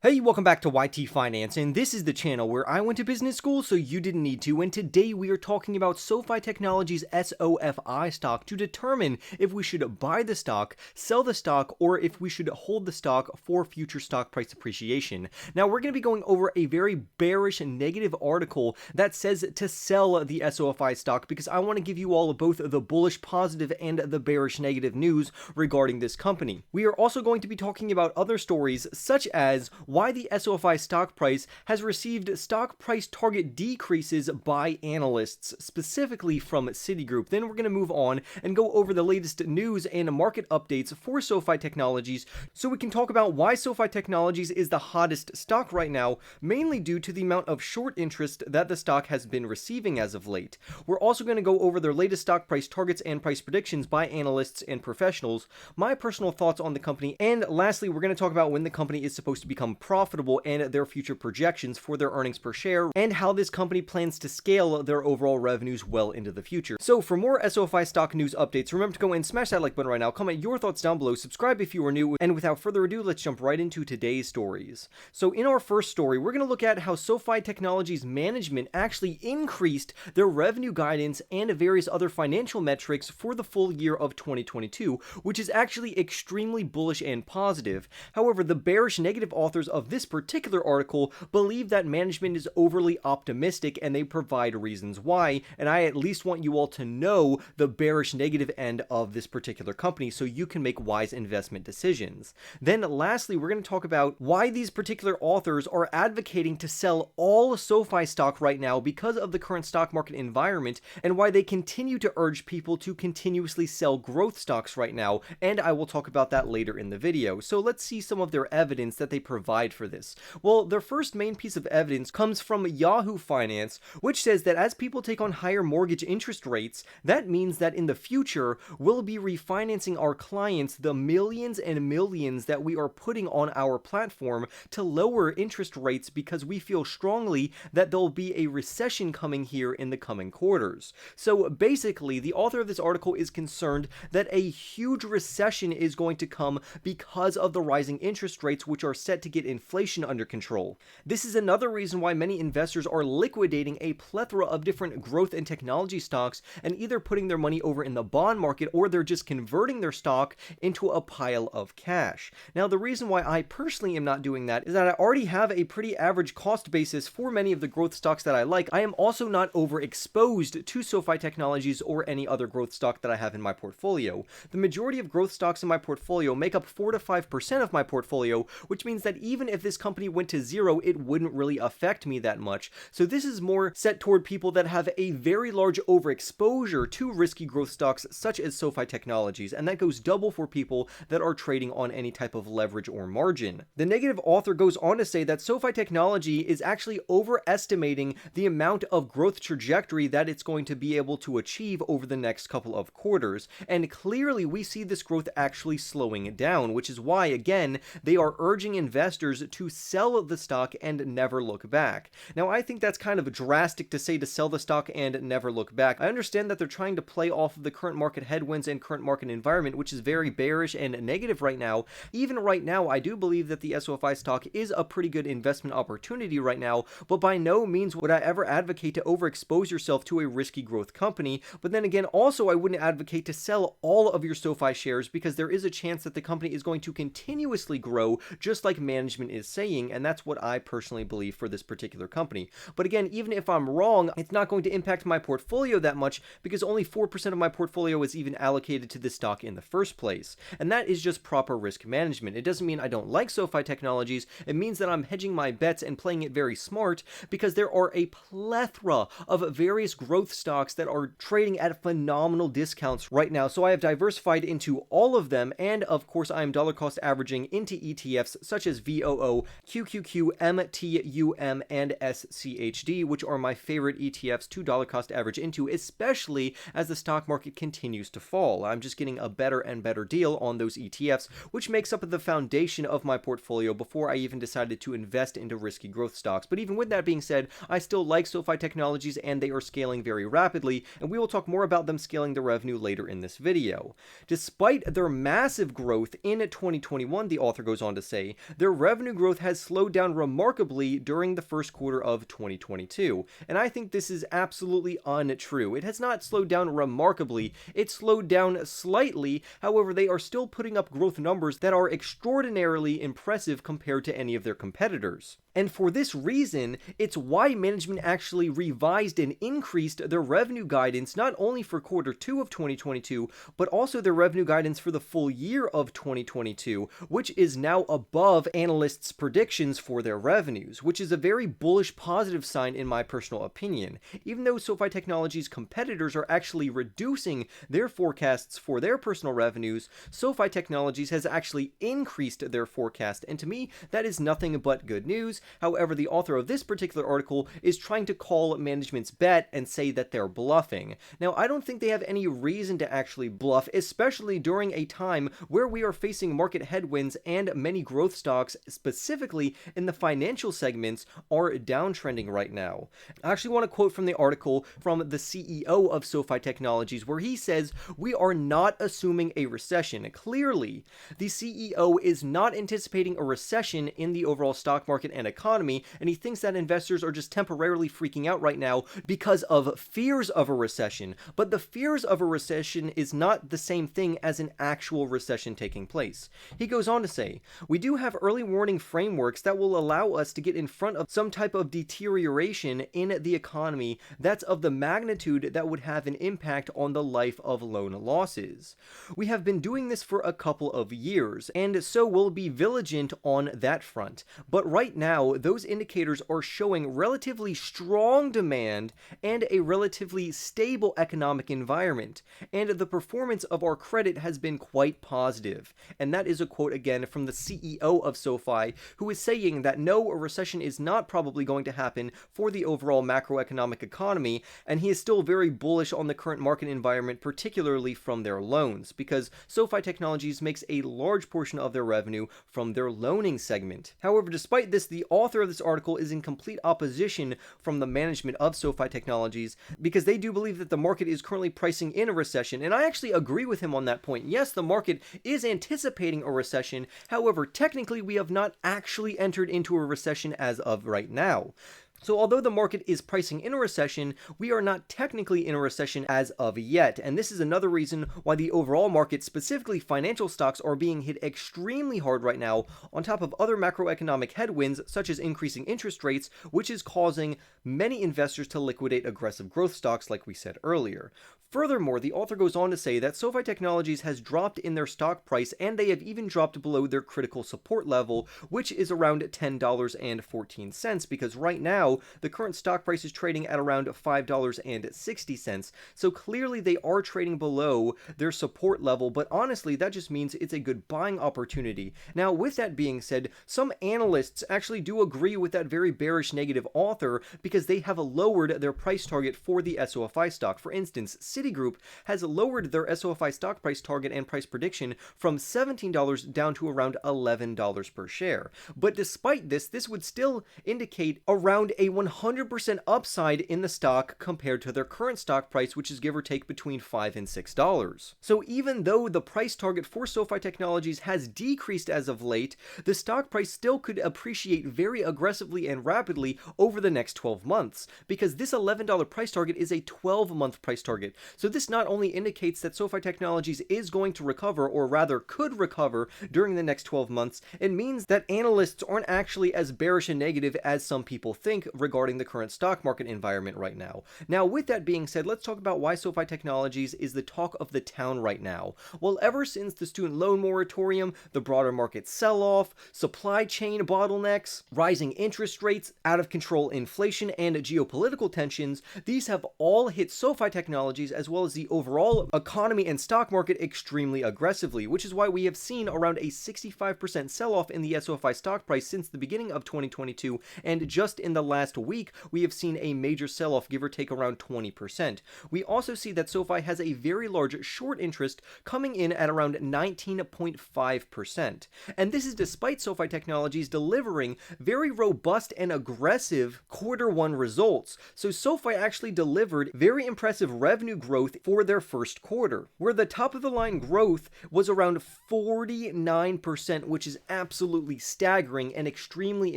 Hey, welcome back to YT Finance, and this is the channel where I went to business school so you didn't need to, and today we are talking about Sofi Technologies SOFI stock to determine if we should buy the stock, sell the stock, or if we should hold the stock for future stock price appreciation. Now, we're going to be going over a very bearish and negative article that says to sell the SOFI stock because I want to give you all both the bullish positive and the bearish negative news regarding this company. We are also going to be talking about other stories such as why the SOFI stock price has received stock price target decreases by analysts, specifically from Citigroup. Then we're going to move on and go over the latest news and market updates for Sofi Technologies so we can talk about why Sofi Technologies is the hottest stock right now, mainly due to the amount of short interest that the stock has been receiving as of late. We're also going to go over their latest stock price targets and price predictions by analysts and professionals, my personal thoughts on the company, and lastly, we're going to talk about when the company is supposed to become profitable and their future projections for their earnings per share and how this company plans to scale their overall revenues well into the future. So for more SOFI stock news updates, remember to go and smash that like button right now, comment your thoughts down below, subscribe if you are new, and without further ado, let's jump right into today's stories. So in our first story, we're going to look at how Sofi Technologies management actually increased their revenue guidance and various other financial metrics for the full year of 2022, which is actually extremely bullish and positive. However, the bearish negative authors of this particular article believe that management is overly optimistic and they provide reasons why, and I at least want you all to know the bearish negative end of this particular company so you can make wise investment decisions. Then lastly, we're going to talk about why these particular authors are advocating to sell all Sofi stock right now because of the current stock market environment and why they continue to urge people to continuously sell growth stocks right now, and I will talk about that later in the video. So let's see some of their evidence that they provide for this. Well, their first main piece of evidence comes from Yahoo Finance, which says that as people take on higher mortgage interest rates, that means that in the future, we'll be refinancing our clients the millions and millions that we are putting on our platform to lower interest rates because we feel strongly that there'll be a recession coming here in the coming quarters. So basically, the author of this article is concerned that a huge recession is going to come because of the rising interest rates, which are set to get inflation under control. This is another reason why many investors are liquidating a plethora of different growth and technology stocks and either putting their money over in the bond market or they're just converting their stock into a pile of cash. Now, the reason why I personally am not doing that is that I already have a pretty average cost basis for many of the growth stocks that I like. I am also not overexposed to Sofi Technologies or any other growth stock that I have in my portfolio. The majority of growth stocks in my portfolio make up 4 to 5% of my portfolio, which means that even if this company went to zero, it wouldn't really affect me that much. So this is more set toward people that have a very large overexposure to risky growth stocks such as Sofi Technologies, and that goes double for people that are trading on any type of leverage or margin. The negative author goes on to say that Sofi Technology is actually overestimating the amount of growth trajectory that it's going to be able to achieve over the next couple of quarters, and clearly we see this growth actually slowing down, which is why, again, they are urging investors to sell the stock and never look back. Now, I think that's kind of drastic to say to sell the stock and never look back. I understand that they're trying to play off of the current market headwinds and current market environment, which is very bearish and negative right now. Even right now, I do believe that the SOFI stock is a pretty good investment opportunity right now, but by no means would I ever advocate to overexpose yourself to a risky growth company. But then again, also I wouldn't advocate to sell all of your Sofi shares because there is a chance that the company is going to continuously grow just like management is saying, and that's what I personally believe for this particular company. But again, even if I'm wrong, it's not going to impact my portfolio that much because only 4% of my portfolio is even allocated to this stock in the first place. And that is just proper risk management. It doesn't mean I don't like Sofi Technologies. It means that I'm hedging my bets and playing it very smart because there are a plethora of various growth stocks that are trading at phenomenal discounts right now. So I have diversified into all of them, and of course I am dollar cost averaging into ETFs such as VOO, QQQ, MTUM, and SCHD, which are my favorite ETFs to dollar cost average into, especially as the stock market continues to fall. I'm just getting a better and better deal on those ETFs, which makes up the foundation of my portfolio before I even decided to invest into risky growth stocks. But even with that being said, I still like Sofi Technologies and they are scaling very rapidly, and we will talk more about them scaling the revenue later in this video. Despite their massive growth in 2021, the author goes on to say, their revenue revenue growth has slowed down remarkably during the first quarter of 2022. And I think this is absolutely untrue. It has not slowed down remarkably, it slowed down slightly. However, they are still putting up growth numbers that are extraordinarily impressive compared to any of their competitors. And for this reason, it's why management actually revised and increased their revenue guidance not only for quarter 2 of 2022, but also their revenue guidance for the full year of 2022, which is now above analysts' predictions for their revenues, which is a very bullish positive sign in my personal opinion. Even though Sofi Technologies' competitors are actually reducing their forecasts for their personal revenues, Sofi Technologies has actually increased their forecast, and to me, that is nothing but good news. However, the author of this particular article is trying to call management's bet and say that they're bluffing. Now, I don't think they have any reason to actually bluff, especially during a time where we are facing market headwinds and many growth stocks, specifically in the financial segments, are downtrending right now. I actually want to quote from the article from the CEO of Sofi Technologies, where he says, "We are not assuming a recession." Clearly, the CEO is not anticipating a recession in the overall stock market and economy, and he thinks that investors are just temporarily freaking out right now because of fears of a recession. But the fears of a recession is not the same thing as an actual recession taking place. He goes on to say, "We do have early warning frameworks that will allow us to get in front of some type of deterioration in the economy that's of the magnitude that would have an impact on the life of loan losses. We have been doing this for a couple of years, and so we'll be vigilant on that front. But right now, those indicators are showing relatively strong demand and a relatively stable economic environment, and the performance of our credit has been quite positive." And that is a quote again from the CEO of Sofi, who is saying that no, a recession is not probably going to happen for the overall macroeconomic economy, and he is still very bullish on the current market environment, particularly from their loans, because Sofi Technologies makes a large portion of their revenue from their loaning segment. However, despite this, the author of this article is in complete opposition from the management of Sofi Technologies, because they do believe that the market is currently pricing in a recession, and I actually agree with him on that point. Yes, the market is anticipating a recession, however, technically we have not actually entered into a recession as of right now. So although the market is pricing in a recession, we are not technically in a recession as of yet, and this is another reason why the overall market, specifically financial stocks, are being hit extremely hard right now, on top of other macroeconomic headwinds such as increasing interest rates, which is causing many investors to liquidate aggressive growth stocks like we said earlier. Furthermore, the author goes on to say that Sofi Technologies has dropped in their stock price, and they have even dropped below their critical support level, which is around $10.14, because right now the current stock price is trading at around $5.60. So clearly they are trading below their support level, but honestly that just means it's a good buying opportunity. Now, with that being said, some analysts actually do agree with that very bearish negative author, because they have lowered their price target for the SOFI stock. For instance, Citigroup has lowered their SOFI stock price target and price prediction from $17 down to around $11 per share. But despite this, this would still indicate around a 100% upside in the stock compared to their current stock price, which is give or take between $5 and $6. So even though the price target for Sofi Technologies has decreased as of late, the stock price still could appreciate very aggressively and rapidly over the next 12 months, because this $11 price target is a 12-month price target. So this not only indicates that Sofi Technologies is going to recover, or rather could recover, during the next 12 months, it means that analysts aren't actually as bearish and negative as some people think regarding the current stock market environment right now. Now, with that being said, let's talk about why Sofi Technologies is the talk of the town right now. Well, ever since the student loan moratorium, the broader market sell-off, supply chain bottlenecks, rising interest rates, out of control inflation, and geopolitical tensions, these have all hit Sofi Technologies as well as the overall economy and stock market extremely aggressively, which is why we have seen around a 65% sell-off in the SOFI stock price since the beginning of 2022, and just in the last week, we have seen a major sell-off, give or take around 20%. We also see that SoFi has a very large short interest coming in at around 19.5%. And this is despite SoFi Technologies delivering very robust and aggressive Q1 results. So SoFi actually delivered very impressive revenue growth for their first quarter, where the top of the line growth was around 49%, which is absolutely staggering and extremely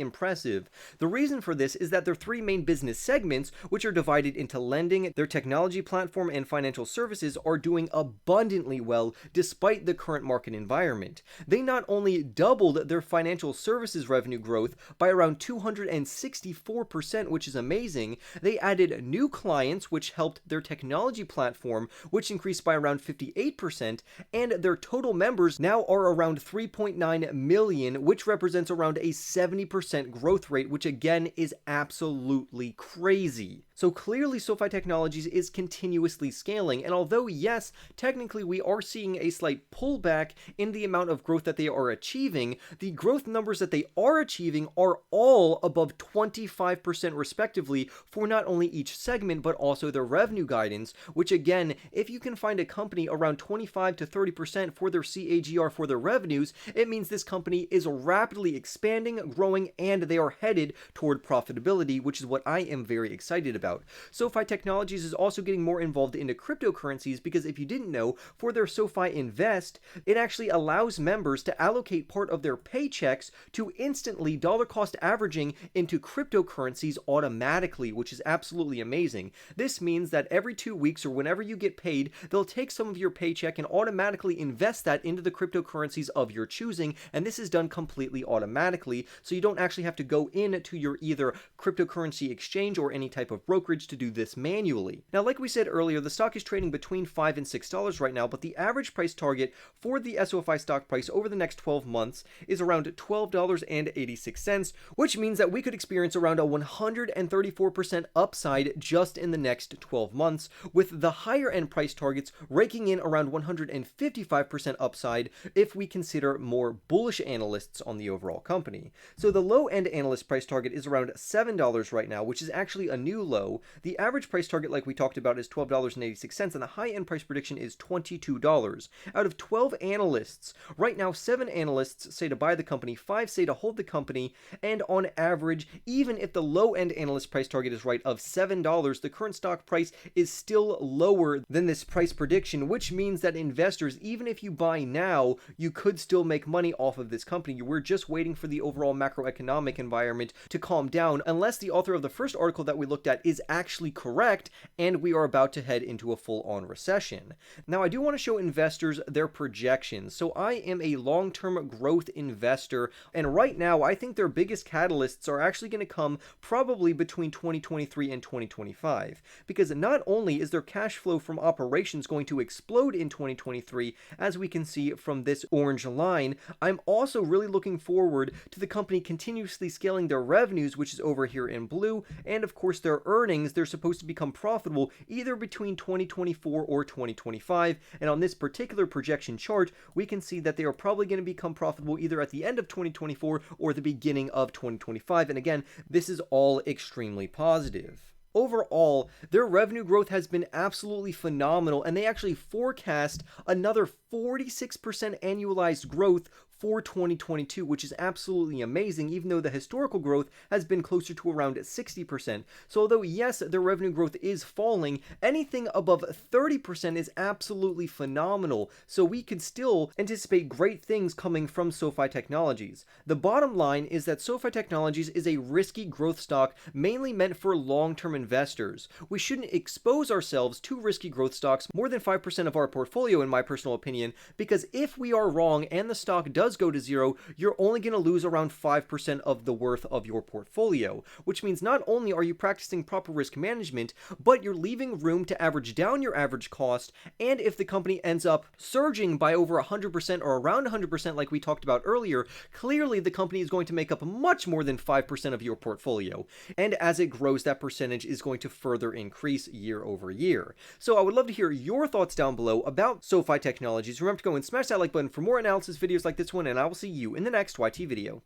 impressive. The reason for this is that their three main business segments, which are divided into lending, their technology platform, and financial services, are doing abundantly well despite the current market environment. They not only doubled their financial services revenue growth by around 264%, which is amazing, they added new clients, which helped their technology platform, which increased by around 58%, and their total members now are around 3.9 million, which represents around a 70% growth rate, which again is absolutely crazy. So clearly SoFi Technologies is continuously scaling, and although yes, technically we are seeing a slight pullback in the amount of growth that they are achieving, the growth numbers that they are achieving are all above 25% respectively for not only each segment but also their revenue guidance, which again, if you can find a company around 25 to 30% for their CAGR for their revenues, it means this company is rapidly expanding, growing, and they are headed toward profitability, which is what I am very excited about. SoFi Technologies is also getting more involved into cryptocurrencies because if you didn't know, for their SoFi Invest, it actually allows members to allocate part of their paychecks to instantly dollar cost averaging into cryptocurrencies automatically, which is absolutely amazing. This means that every 2 weeks or whenever you get paid, they'll take some of your paycheck and automatically invest that into the cryptocurrencies of your choosing, and this is done completely automatically, so you don't actually have to go into your either cryptocurrency exchange or any type of brokerage to do this manually. Now, like we said earlier, the stock is trading between $5 and $6 right now, but the average price target for the SoFi stock price over the next 12 months is around $12.86, which means that we could experience around a 134% upside just in the next 12 months, with the higher end price targets raking in around 155% upside if we consider more bullish analysts on the overall company. So the low end analyst price target is around $7 right now, which is actually a new low. The average price target, like we talked about, is $12.86, and the high-end price prediction is $22. Out of 12 analysts, right now 7 analysts say to buy the company, 5 say to hold the company, and on average, even if the low-end analyst price target is right of $7, the current stock price is still lower than this price prediction, which means that investors, even if you buy now, you could still make money off of this company. We're just waiting for the overall macroeconomic environment to calm down, unless the author of the first article that we looked at is actually correct and we are about to head into a full-on recession. Now, I do want to show investors their projections. So I am a long-term growth investor, and right now I think their biggest catalysts are actually going to come probably between 2023 and 2025, because not only is their cash flow from operations going to explode in 2023, as we can see from this orange line, I'm also really looking forward to the company continuously scaling their revenues, which is over here in blue, and of course their earnings. They're supposed to become profitable either between 2024 or 2025, and on this particular projection chart, we can see that they are probably going to become profitable either at the end of 2024 or the beginning of 2025, and again, this is all extremely positive. Overall, their revenue growth has been absolutely phenomenal, and they actually forecast another 46% annualized growth for 2022, which is absolutely amazing, even though the historical growth has been closer to around 60%. So although yes, their revenue growth is falling, anything above 30% is absolutely phenomenal. So we could still anticipate great things coming from SoFi Technologies. The bottom line is that SoFi Technologies is a risky growth stock mainly meant for long-term investors. We shouldn't expose ourselves to risky growth stocks more than 5% of our portfolio, in my personal opinion, because if we are wrong and the stock does go to zero, you're only going to lose around 5% of the worth of your portfolio, which means not only are you practicing proper risk management, but you're leaving room to average down your average cost, and if the company ends up surging by over 100% or around 100% like we talked about earlier, clearly the company is going to make up much more than 5% of your portfolio, and as it grows, that percentage is going to further increase year over year. So I would love to hear your thoughts down below about SoFi Technologies. Remember to go and smash that like button for more analysis videos like this one, and I will see you in the next YT video.